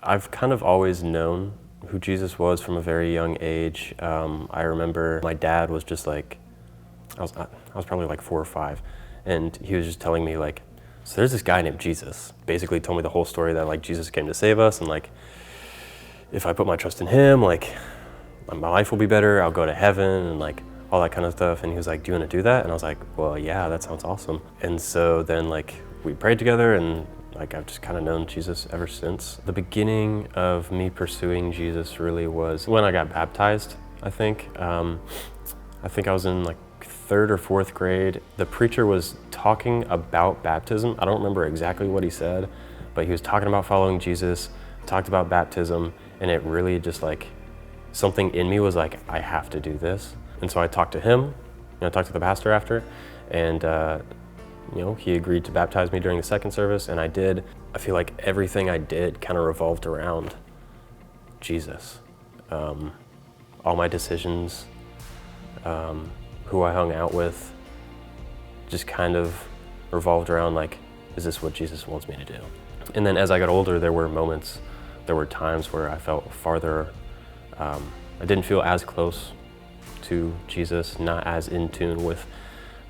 I've kind of always known who Jesus was from a very young age. I remember my dad was just like, I was probably like 4 or 5, and he was just telling me like, so there's this guy named Jesus. Basically told me the whole story that like Jesus came to save us, and like if I put my trust in him, like my life will be better, I'll go to heaven, and like all that kind of stuff. And he was like, do you want to do that? And I was like, well, yeah, that sounds awesome. And so then like we prayed together, and like I've just kind of known Jesus ever since. The beginning of me pursuing Jesus really was when I got baptized, I think. I think I was in like 3rd or 4th grade. The preacher was talking about baptism. I don't remember exactly what he said, but he was talking about following Jesus, talked about baptism, and it really just like, something in me was like, I have to do this. And so I talked to him, I talked to the pastor after, and he agreed to baptize me during the 2nd service, and I did. I feel like everything I did kind of revolved around Jesus. All my decisions, who I hung out with, just kind of revolved around like, is this what Jesus wants me to do? And then as I got older, there were times where I felt farther, I didn't feel as close to Jesus, not as in tune with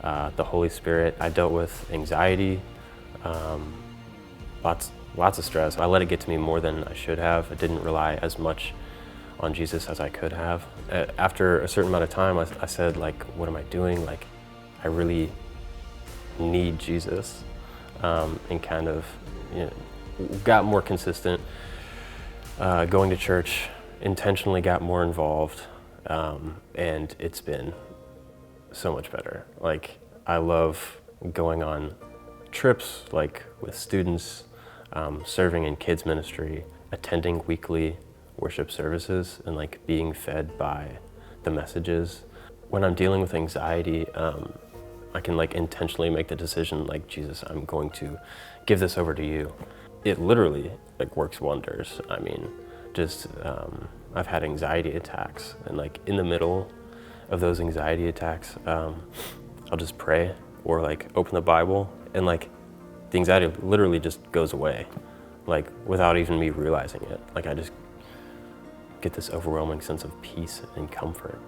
the Holy Spirit. I dealt with anxiety, lots of stress. I let it get to me more than I should have. I didn't rely as much on Jesus as I could have. After a certain amount of time, I said, like, what am I doing? Like, I really need Jesus, and kind of got more consistent, going to church, intentionally got more involved, and it's been so much better. Like, I love going on trips, like with students, serving in kids ministry, attending weekly worship services, and like being fed by the messages. When I'm dealing with anxiety, I can like intentionally make the decision, like, Jesus, I'm going to give this over to you. It literally like works wonders. I mean, just I've had anxiety attacks, and like in the middle of those anxiety attacks, I'll just pray or like open the Bible, and like the anxiety literally just goes away, like without even me realizing it. Like I just get this overwhelming sense of peace and comfort.